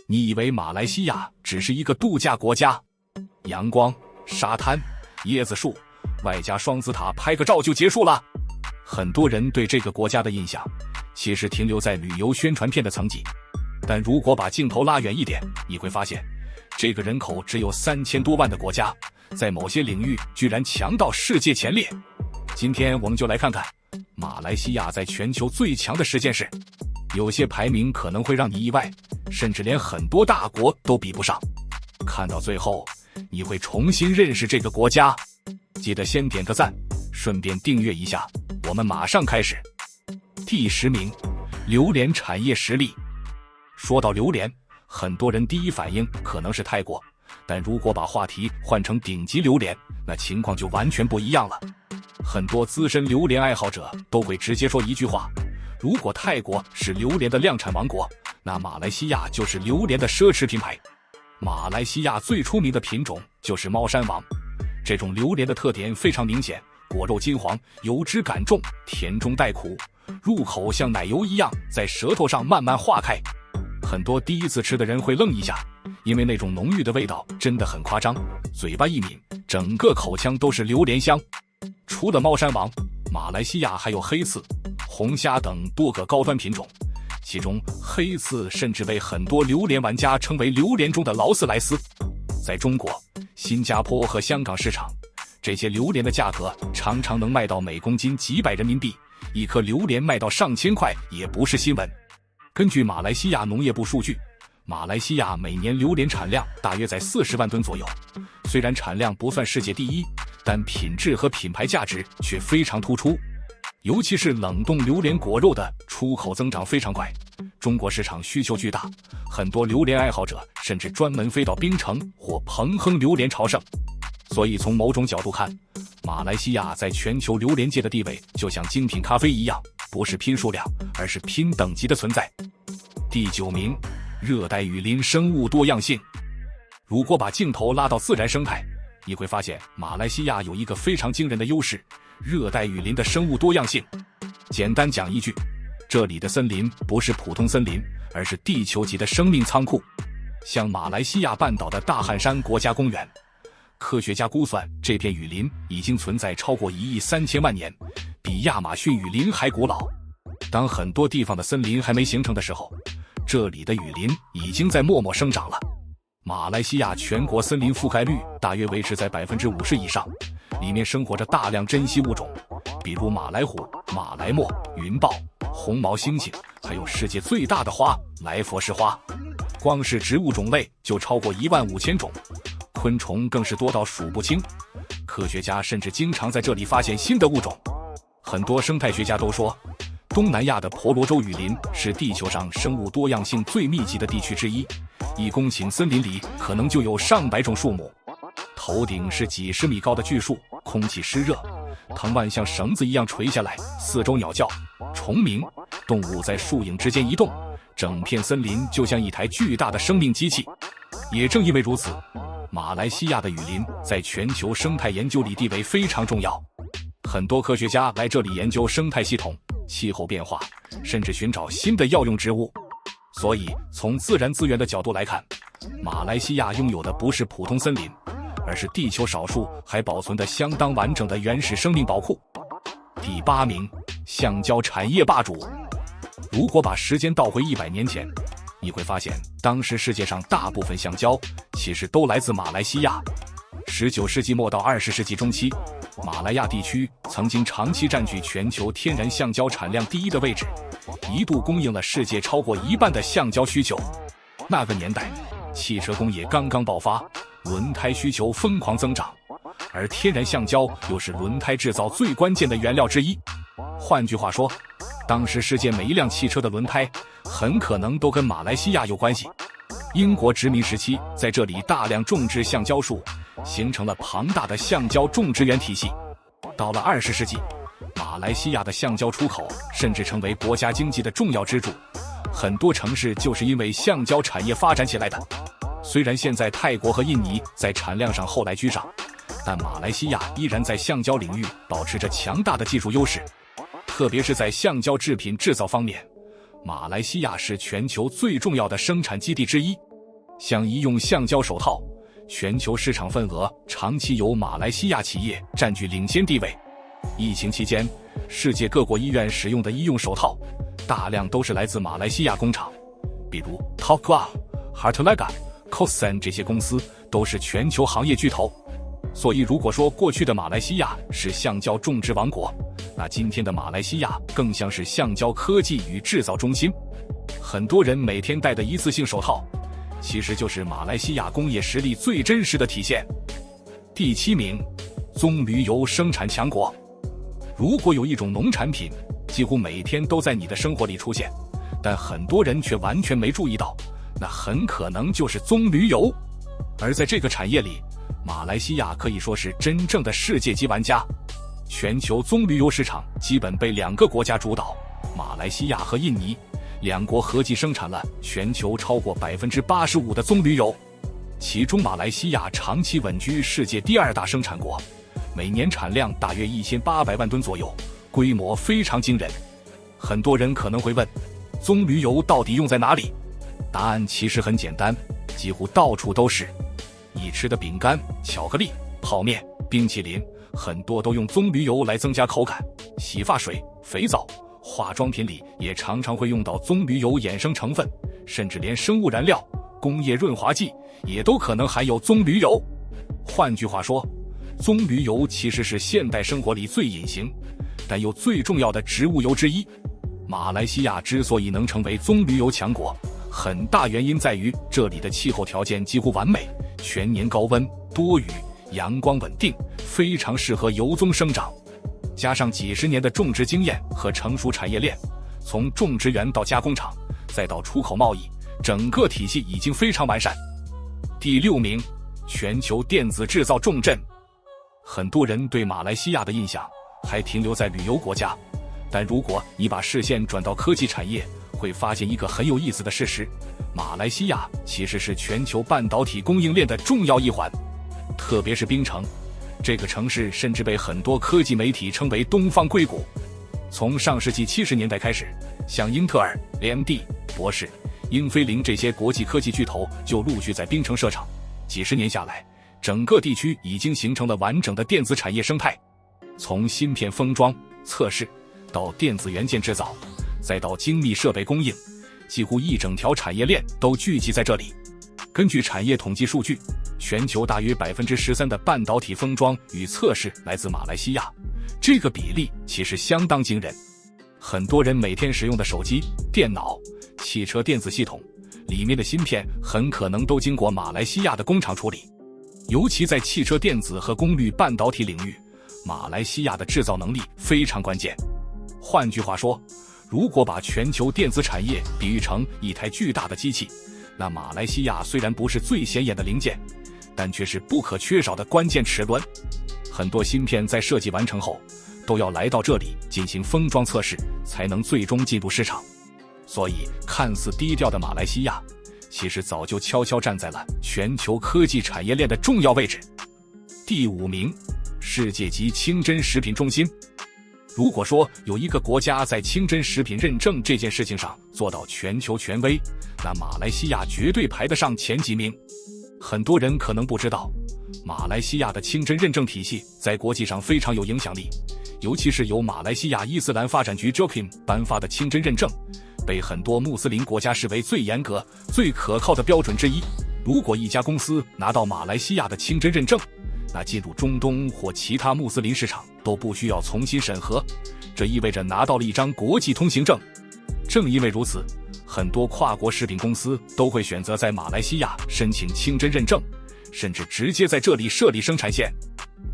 你以为马来西亚只是一个度假国家？阳光、沙滩、椰子树，外加双子塔，拍个照就结束了？很多人对这个国家的印象，其实停留在旅游宣传片的层级。但如果把镜头拉远一点，你会发现，这个人口只有3000多万的国家，在某些领域居然强到世界前列。今天我们就来看看马来西亚在全球最强的10件事。有些排名可能会让你意外，甚至连很多大国都比不上。看到最后，你会重新认识这个国家。记得先点个赞，顺便订阅一下。我们马上开始。第10名，榴莲产业实力。说到榴莲，很多人第一反应可能是泰国，但如果把话题换成顶级榴莲，那情况就完全不一样了。很多资深榴莲爱好者都会直接说一句话：如果泰国是榴莲的量产王国，那马来西亚就是榴莲的奢侈品牌。马来西亚最出名的品种就是猫山王，这种榴莲的特点非常明显，果肉金黄，油脂感重，甜中带苦，入口像奶油一样在舌头上慢慢化开。很多第一次吃的人会愣一下，因为那种浓郁的味道真的很夸张，嘴巴一抿，整个口腔都是榴莲香。除了猫山王，马来西亚还有黑刺、红虾等多个高端品种，其中黑刺甚至被很多榴莲玩家称为榴莲中的劳斯莱斯。在中国、新加坡和香港市场，这些榴莲的价格常常能卖到每公斤几百人民币，一颗榴莲卖到上千块也不是新闻。根据马来西亚农业部数据，马来西亚每年榴莲产量大约在40万吨左右。虽然产量不算世界第一，但品质和品牌价值却非常突出。尤其是冷冻榴莲果肉的出口增长非常快，中国市场需求巨大，很多榴莲爱好者甚至专门飞到槟城或彭亨榴莲朝圣。所以从某种角度看，马来西亚在全球榴莲界的地位就像精品咖啡一样，不是拼数量，而是拼等级的存在。第9名，热带雨林生物多样性。如果把镜头拉到自然生态，你会发现马来西亚有一个非常惊人的优势，热带雨林的生物多样性。简单讲一句，这里的森林不是普通森林，而是地球级的生命仓库。像马来西亚半岛的大汉山国家公园，科学家估算这片雨林已经存在超过1亿3千万年，比亚马逊雨林还古老。当很多地方的森林还没形成的时候，这里的雨林已经在默默生长了。马来西亚全国森林覆盖率大约维持在50%以上，里面生活着大量珍稀物种，比如马来虎、马来貘、云豹、红毛猩猩，还有世界最大的花来佛士花。光是植物种类就超过15000种，昆虫更是多到数不清。科学家甚至经常在这里发现新的物种。很多生态学家都说，东南亚的婆罗洲雨林是地球上生物多样性最密集的地区之一，1公顷森林里可能就有上百种树木。头顶是几十米高的巨树，空气湿热，藤蔓像绳子一样垂下来，四周鸟叫、虫鸣，动物在树影之间移动，整片森林就像一台巨大的生命机器。也正因为如此，马来西亚的雨林在全球生态研究里地位非常重要。很多科学家来这里研究生态系统、气候变化，甚至寻找新的药用植物。所以从自然资源的角度来看，马来西亚拥有的不是普通森林，而是地球少数还保存的相当完整的原始生命宝库。第8名，橡胶产业霸主。如果把时间倒回100年前，你会发现当时世界上大部分橡胶其实都来自马来西亚。19世纪末到20世纪中期，马来亚地区曾经长期占据全球天然橡胶产量第一的位置，一度供应了世界超过1半的橡胶需求。那个年代，汽车工业刚刚爆发，轮胎需求疯狂增长，而天然橡胶又是轮胎制造最关键的原料之一。换句话说，当时世界每一辆汽车的轮胎很可能都跟马来西亚有关系。英国殖民时期在这里大量种植橡胶树，形成了庞大的橡胶种植园体系。到了20世纪，马来西亚的橡胶出口甚至成为国家经济的重要支柱，很多城市就是因为橡胶产业发展起来的。虽然现在泰国和印尼在产量上后来居上，但马来西亚依然在橡胶领域保持着强大的技术优势，特别是在橡胶制品制造方面，马来西亚是全球最重要的生产基地之一。像医用橡胶手套，全球市场份额长期由马来西亚企业占据领先地位。疫情期间，世界各国医院使用的医用手套，大量都是来自马来西亚工厂，比如 Top Glove、Heartlega、Kosan 这些公司都是全球行业巨头。所以如果说过去的马来西亚是橡胶种植王国，那今天的马来西亚更像是橡胶科技与制造中心。很多人每天戴的一次性手套，其实就是马来西亚工业实力最真实的体现。第7名，棕榈油生产强国。如果有一种农产品几乎每天都在你的生活里出现，但很多人却完全没注意到，那很可能就是棕榈油。而在这个产业里，马来西亚可以说是真正的世界级玩家。全球棕榈油市场基本被2个国家主导，马来西亚和印尼，2国合计生产了全球超过 85% 的棕榈油。其中马来西亚长期稳居世界第2大生产国，每年产量大约1800万吨左右，规模非常惊人。很多人可能会问，棕榈油到底用在哪里？答案其实很简单，几乎到处都是。你吃的饼干、巧克力、泡面、冰淇淋，很多都用棕榈油来增加口感。洗发水、肥皂、化妆品里也常常会用到棕榈油衍生成分，甚至连生物燃料、工业润滑剂也都可能含有棕榈油。换句话说，棕榈油其实是现代生活里最隐形，但又最重要的植物油之一。马来西亚之所以能成为棕榈油强国，很大原因在于这里的气候条件几乎完美，全年高温、多雨、阳光稳定，非常适合油棕生长。加上几十年的种植经验和成熟产业链，从种植园到加工厂，再到出口贸易，整个体系已经非常完善。第6名，全球电子制造重镇。很多人对马来西亚的印象还停留在旅游国家，但如果你把视线转到科技产业，会发现一个很有意思的事实：马来西亚其实是全球半导体供应链的重要一环。特别是槟城，这个城市甚至被很多科技媒体称为东方硅谷。从上世纪70年代开始，像英特尔、AMD、博士、英飞凌这些国际科技巨头就陆续在槟城设厂。几十年下来，整个地区已经形成了完整的电子产业生态。从芯片封装、测试，到电子元件制造，再到精密设备供应，几乎一整条产业链都聚集在这里。根据产业统计数据，全球大约 13% 的半导体封装与测试来自马来西亚，这个比例其实相当惊人。很多人每天使用的手机、电脑、汽车电子系统里面的芯片很可能都经过马来西亚的工厂处理。尤其在汽车电子和功率半导体领域，马来西亚的制造能力非常关键。换句话说，如果把全球电子产业比喻成一台巨大的机器，那马来西亚虽然不是最显眼的零件，但却是不可缺少的关键齿轮。很多芯片在设计完成后，都要来到这里进行封装测试，才能最终进入市场。所以，看似低调的马来西亚，其实早就悄悄站在了全球科技产业链的重要位置。第5名，世界级清真食品中心。如果说有一个国家在清真食品认证这件事情上做到全球权威，那马来西亚绝对排得上前几名。很多人可能不知道，马来西亚的清真认证体系在国际上非常有影响力，尤其是由马来西亚伊斯兰发展局 JOKIM 颁发的清真认证，被很多穆斯林国家视为最严格、最可靠的标准之一。如果一家公司拿到马来西亚的清真认证，那进入中东或其他穆斯林市场都不需要重新审核，这意味着拿到了一张国际通行证。正因为如此，很多跨国食品公司都会选择在马来西亚申请清真认证，甚至直接在这里设立生产线。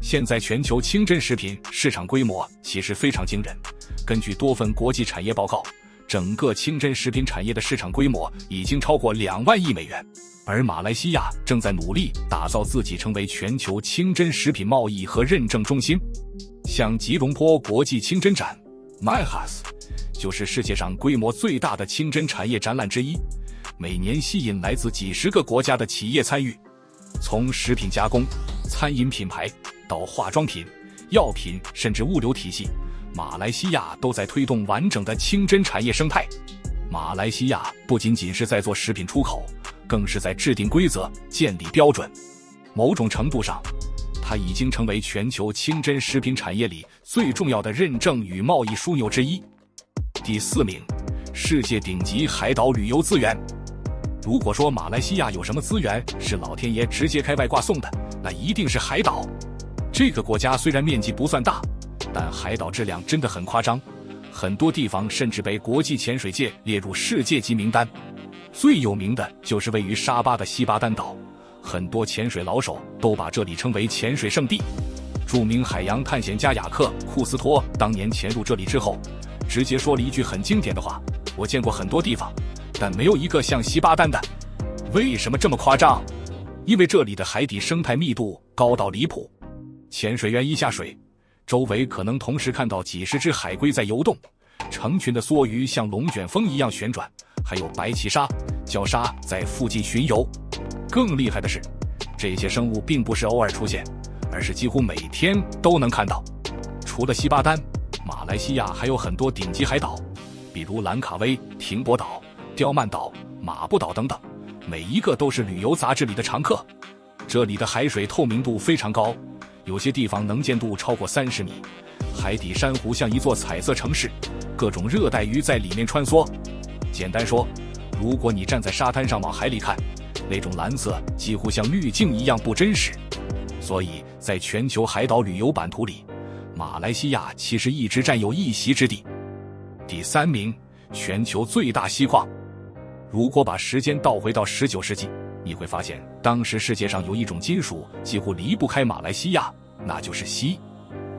现在全球清真食品市场规模其实非常惊人，根据多份国际产业报告，整个清真食品产业的市场规模已经超过2万亿美元。而马来西亚正在努力打造自己成为全球清真食品贸易和认证中心。像吉隆坡国际清真展 MIHAS 就是世界上规模最大的清真产业展览之一，每年吸引来自几十个国家的企业参与。从食品加工、餐饮品牌到化妆品、药品，甚至物流体系，马来西亚都在推动完整的清真产业生态。马来西亚不仅仅是在做食品出口，更是在制定规则、建立标准。某种程度上，它已经成为全球清真食品产业里最重要的认证与贸易枢纽之一。第4名，世界顶级海岛旅游资源。如果说马来西亚有什么资源是老天爷直接开外挂送的，那一定是海岛。这个国家虽然面积不算大，但海岛质量真的很夸张，很多地方甚至被国际潜水界列入世界级名单。最有名的就是位于沙巴的西巴丹岛，很多潜水老手都把这里称为潜水圣地。著名海洋探险家雅克·库斯托当年潜入这里之后，直接说了一句很经典的话：我见过很多地方，但没有一个像西巴丹的。为什么这么夸张？因为这里的海底生态密度高到离谱，潜水员一下水，周围可能同时看到几十只海龟在游动，成群的梭鱼像龙卷风一样旋转，还有白鳍鲨、礁鲨在附近巡游。更厉害的是，这些生物并不是偶尔出现，而是几乎每天都能看到。除了西巴丹，马来西亚还有很多顶级海岛，比如兰卡威、停泊岛、刁曼岛、马布岛等等，每一个都是旅游杂志里的常客。这里的海水透明度非常高，有些地方能见度超过30米，海底珊瑚像一座彩色城市，各种热带鱼在里面穿梭。简单说，如果你站在沙滩上往海里看，那种蓝色几乎像滤镜一样不真实。所以在全球海岛旅游版图里，马来西亚其实一直占有一席之地。第3名，全球最大锡矿。如果把时间倒回到19世纪，你会发现当时世界上有一种金属几乎离不开马来西亚，那就是锡。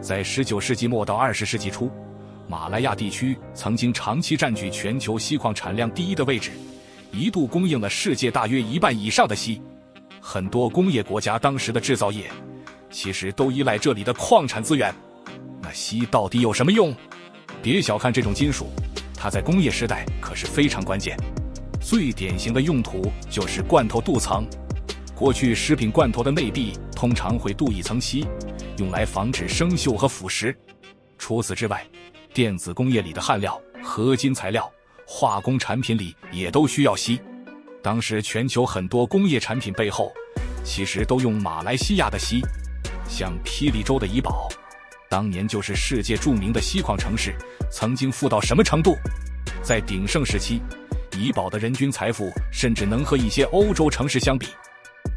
在19世纪末到20世纪初，马来亚地区曾经长期占据全球锡矿产量第1的位置，一度供应了世界大约1半以上的锡。很多工业国家当时的制造业其实都依赖这里的矿产资源。那锡到底有什么用？别小看这种金属，它在工业时代可是非常关键。最典型的用途就是罐头镀层。过去食品罐头的内壁通常会镀一层锡，用来防止生锈和腐蚀。除此之外，电子工业里的焊料、合金材料、化工产品里也都需要锡。当时全球很多工业产品背后其实都用马来西亚的锡。像霹雳州的怡保，当年就是世界著名的锡矿城市，曾经富到什么程度？在鼎盛时期，怡保的人均财富甚至能和一些欧洲城市相比。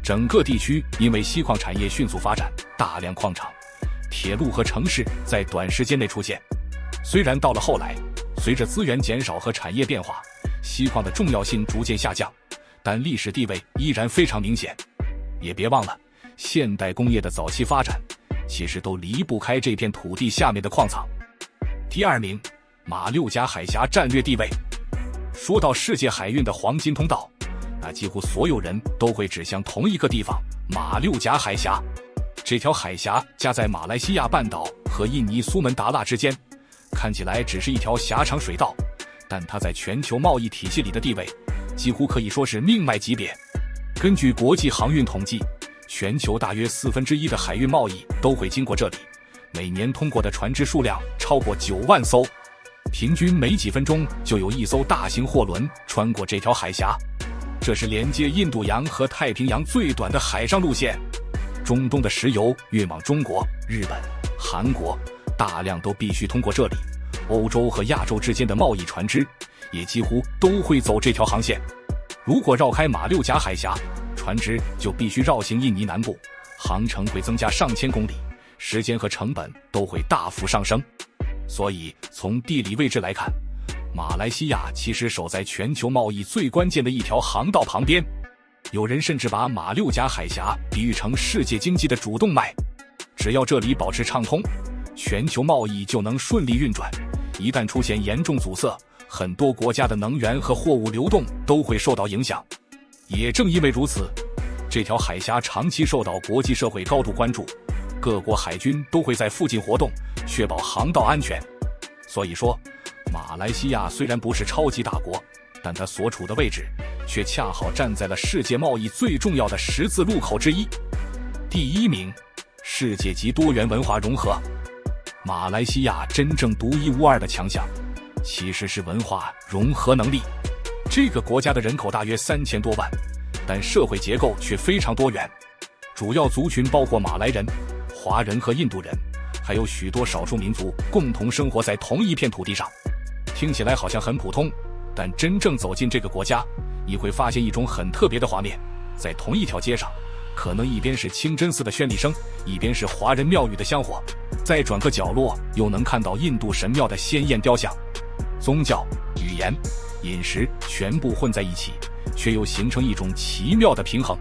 整个地区因为锡矿产业迅速发展，大量矿场、铁路和城市在短时间内出现。虽然到了后来，随着资源减少和产业变化，锡矿的重要性逐渐下降，但历史地位依然非常明显。也别忘了，现代工业的早期发展其实都离不开这片土地下面的矿藏。第2名，马六甲海峡战略地位。说到世界海运的黄金通道，那几乎所有人都会指向同一个地方——马六甲海峡。这条海峡夹在马来西亚半岛和印尼苏门答腊之间，看起来只是一条狭长水道，但它在全球贸易体系里的地位几乎可以说是命脉级别。根据国际航运统计，全球大约1/4的海运贸易都会经过这里，每年通过的船只数量超过9万艘，平均每几分钟就有1艘大型货轮穿过这条海峡。这是连接印度洋和太平洋最短的海上路线。中东的石油运往中国、日本、韩国，大量都必须通过这里。欧洲和亚洲之间的贸易船只也几乎都会走这条航线。如果绕开马六甲海峡，船只就必须绕行印尼南部，航程会增加上千公里，时间和成本都会大幅上升。所以从地理位置来看，马来西亚其实守在全球贸易最关键的一条航道旁边。有人甚至把马六甲海峡比喻成世界经济的主动脉，只要这里保持畅通，全球贸易就能顺利运转。一旦出现严重阻塞，很多国家的能源和货物流动都会受到影响。也正因为如此，这条海峡长期受到国际社会高度关注，各国海军都会在附近活动，确保航道安全。所以说，马来西亚虽然不是超级大国，但它所处的位置却恰好站在了世界贸易最重要的十字路口之一。第1名，世界级多元文化融合。马来西亚真正独一无二的强项其实是文化融合能力。这个国家的人口大约3000多万，但社会结构却非常多元，主要族群包括马来人、华人和印度人，还有许多少数民族共同生活在同一片土地上。听起来好像很普通，但真正走进这个国家，你会发现一种很特别的画面。在同一条街上，可能一边是清真寺的宣礼声，一边是华人庙宇的香火，再转个角落又能看到印度神庙的鲜艳雕像。宗教、语言、饮食全部混在一起，却又形成一种奇妙的平衡。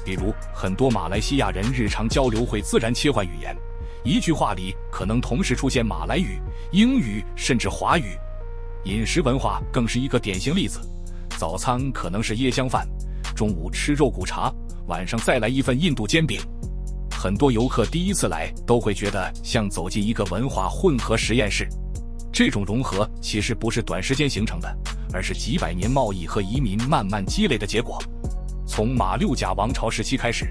比如很多马来西亚人日常交流会自然切换语言，一句话里可能同时出现马来语、英语甚至华语。饮食文化更是一个典型例子，早餐可能是椰香饭，中午吃肉骨茶，晚上再来一份印度煎饼。很多游客第一次来都会觉得像走进一个文化混合实验室。这种融合其实不是短时间形成的，而是几百年贸易和移民慢慢积累的结果。从马六甲王朝时期开始，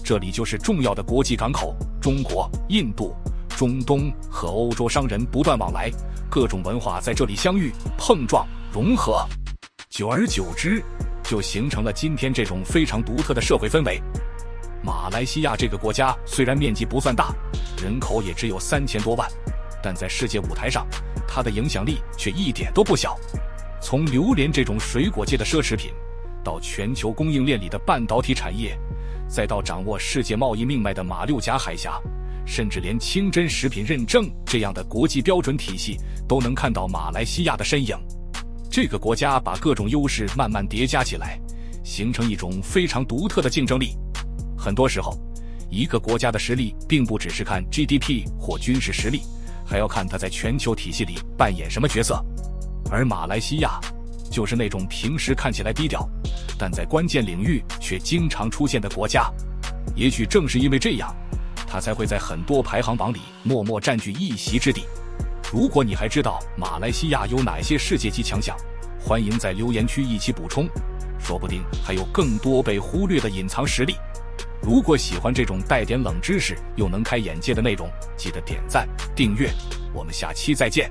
这里就是重要的国际港口，中国、印度、中东和欧洲商人不断往来，各种文化在这里相遇、碰撞、融合，久而久之就形成了今天这种非常独特的社会氛围。马来西亚这个国家虽然面积不算大，人口也只有3000多万，但在世界舞台上，它的影响力却一点都不小。从榴莲这种水果界的奢侈品，到全球供应链里的半导体产业，再到掌握世界贸易命脉的马六甲海峡，甚至连清真食品认证这样的国际标准体系都能看到马来西亚的身影。这个国家把各种优势慢慢叠加起来，形成一种非常独特的竞争力。很多时候，一个国家的实力并不只是看 GDP 或军事实力，还要看它在全球体系里扮演什么角色。而马来西亚就是那种平时看起来低调，但在关键领域却经常出现的国家。也许正是因为这样，它才会在很多排行榜里默默占据一席之地。如果你还知道马来西亚有哪些世界级强项，欢迎在留言区一起补充，说不定还有更多被忽略的隐藏实力。如果喜欢这种带点冷知识又能开眼界的内容，记得点赞、订阅，我们下期再见。